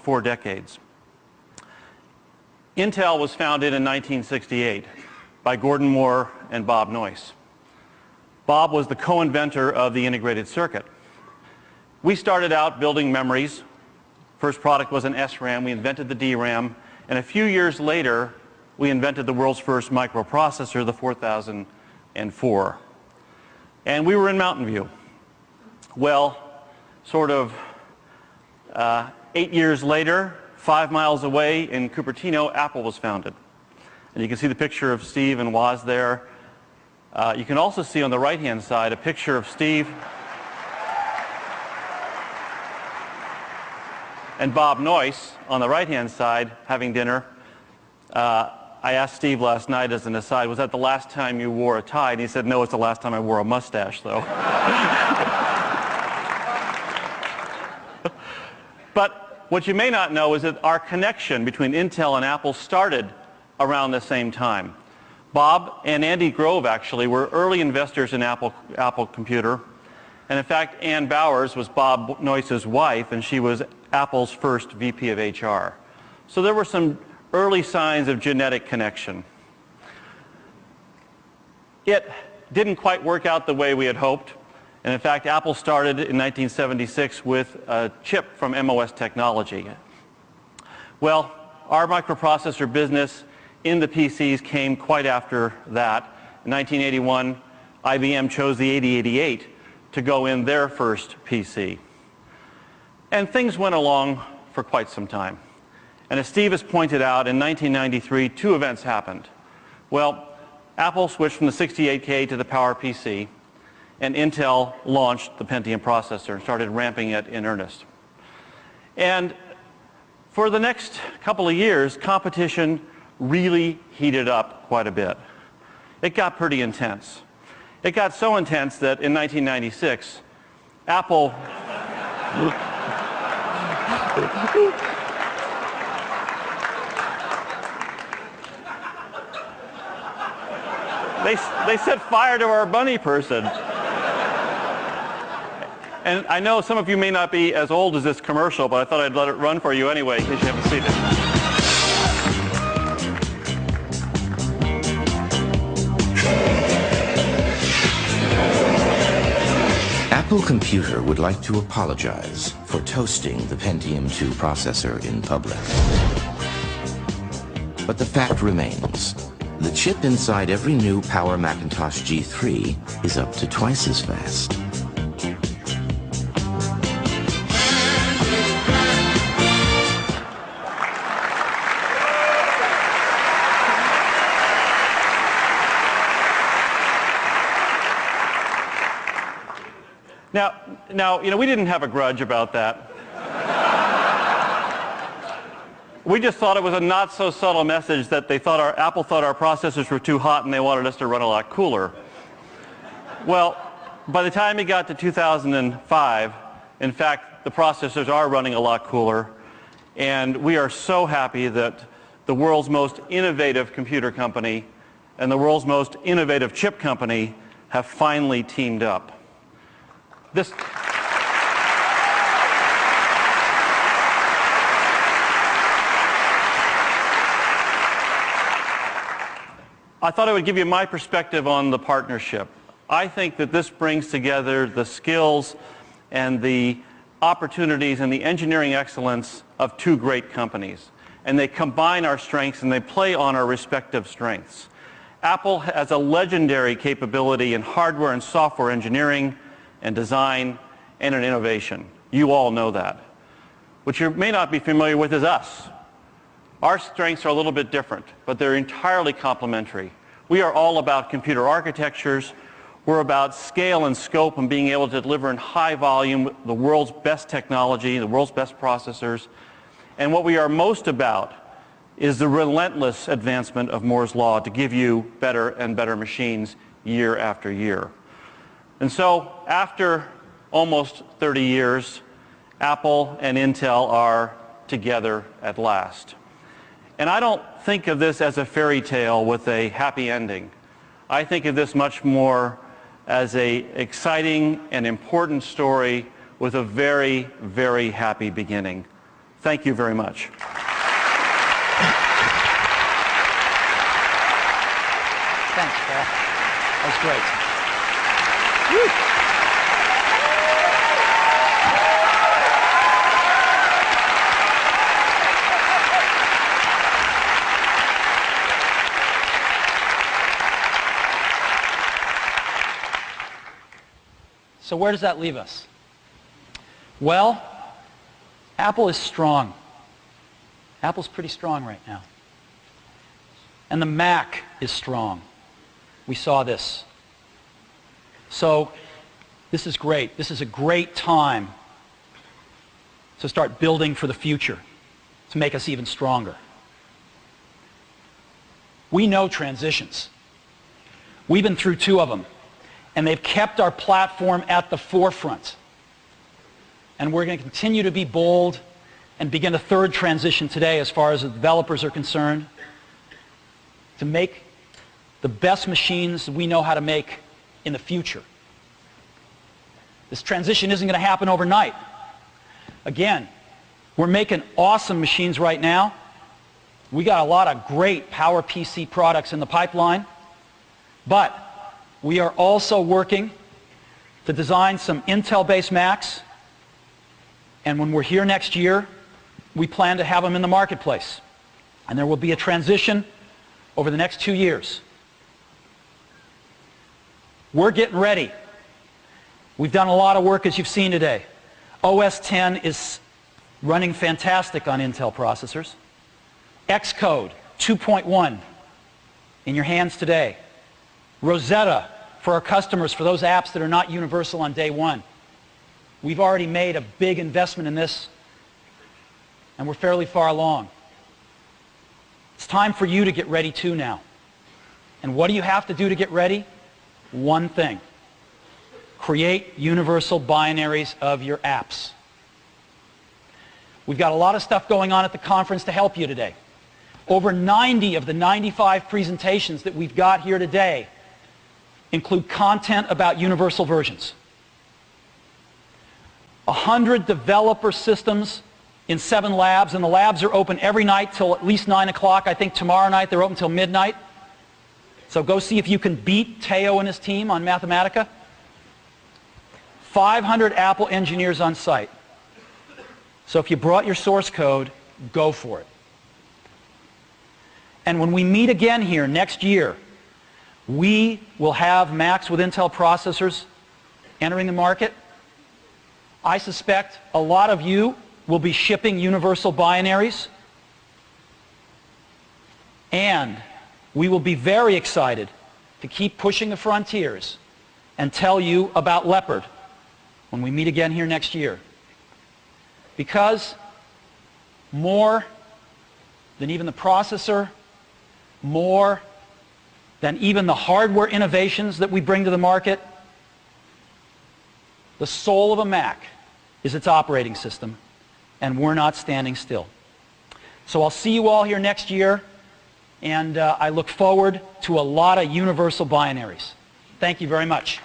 4 decades. Intel was founded in 1968 by Gordon Moore and Bob Noyce. Bob was the co-inventor of the integrated circuit. We started out building memories. First product was an SRAM. We invented the DRAM. And a few years later, we invented the world's first microprocessor, the 4004. And we were in Mountain View. Well, sort of 8 years later, 5 miles away in Cupertino, Apple was founded. And you can see the picture of Steve and Woz there. You can also see on the right-hand side a picture of Steve and Bob Noyce on the right-hand side having dinner. I asked Steve last night as an aside, was that the last time you wore a tie? And he said, no, it's the last time I wore a mustache, though. But what you may not know is that our connection between Intel and Apple started around the same time. Bob and Andy Grove actually were early investors in Apple Computer. And in fact, Ann Bowers was Bob Noyce's wife, and she was Apple's first VP of HR. So there were some early signs of genetic connection. It didn't quite work out the way we had hoped. And in fact, Apple started in 1976 with a chip from MOS Technology. Well, our microprocessor business in the PCs came quite after that. In 1981, IBM chose the 8088 to go in their first PC. And things went along for quite some time. And as Steve has pointed out, in 1993, 2 events happened. Well, Apple switched from the 68K to the PowerPC, and Intel launched the Pentium processor and started ramping it in earnest. And for the next couple of years, competition really heated up quite a bit. It got pretty intense. It got so intense that in 1996, Apple they set fire to our bunny person. And I know some of you may not be as old as this commercial, but I thought I'd let it run for you anyway in case you haven't seen it. Apple Computer would like to apologize for toasting the Pentium II processor in public. But the fact remains, the chip inside every new Power Macintosh G3 is up to twice as fast. Now, we didn't have a grudge about that. We just thought it was a not so subtle message that Apple thought our processors were too hot and they wanted us to run a lot cooler. Well, by the time it got to 2005, in fact, the processors are running a lot cooler, and we are so happy that the world's most innovative computer company and the world's most innovative chip company have finally teamed up. I thought I would give you my perspective on the partnership. I think that this brings together the skills and the opportunities and the engineering excellence of 2 great companies. And they combine our strengths and they play on our respective strengths. Apple has a legendary capability in hardware and software engineering and design and in innovation. You all know that. What you may not be familiar with is us. Our strengths are a little bit different, but they're entirely complementary. We are all about computer architectures. We're about scale and scope and being able to deliver in high volume the world's best technology, the world's best processors. And what we are most about is the relentless advancement of Moore's Law to give you better and better machines year after year. And so after almost 30 years, Apple and Intel are together at last. And I don't think of this as a fairy tale with a happy ending. I think of this much more as an exciting and important story with a very, very happy beginning. Thank you very much. Thanks, Paul. That was great. Woo. So where does that leave us? Well, Apple is strong. Apple's pretty strong right now. And the Mac is strong. We saw this. So this is great. This is a great time to start building for the future, to make us even stronger. We know transitions. We've been through 2 of them, and they've kept our platform at the forefront. And we're going to continue to be bold and begin a 3rd transition today as far as the developers are concerned, to make the best machines we know how to make in the future. This transition isn't going to happen overnight. Again, we're making awesome machines right now. We got a lot of great PowerPC products in the pipeline, but we are also working to design some Intel-based Macs, and when we're here next year, we plan to have them in the marketplace. And there will be a transition over the next 2 years. We're getting ready. We've done a lot of work, as you've seen today. OS X is running fantastic on Intel processors. Xcode 2.1 in your hands today. Rosetta for our customers, for those apps that are not universal on day one. We've already made a big investment in this, and we're fairly far along. It's time for you to get ready too now. And what do you have to do to get ready? One thing. Create universal binaries of your apps. We've got a lot of stuff going on at the conference to help you today. Over 90 of the 95 presentations that we've got here today include content about universal versions. 100 developer systems in 7 labs, and the labs are open every night till at least 9 o'clock. I think tomorrow night they're open till midnight. So go see if you can beat Teo and his team on Mathematica. 500 Apple engineers on site. So if you brought your source code, go for it. And when we meet again here next year, we will have Macs with Intel processors entering the market. I suspect a lot of you will be shipping universal binaries. And we will be very excited to keep pushing the frontiers and tell you about Leopard when we meet again here next year. Because more than even the processor, more than even the hardware innovations that we bring to the market, the soul of a Mac is its operating system, and we're not standing still. So I'll see you all here next year, and I look forward to a lot of universal binaries. Thank you very much.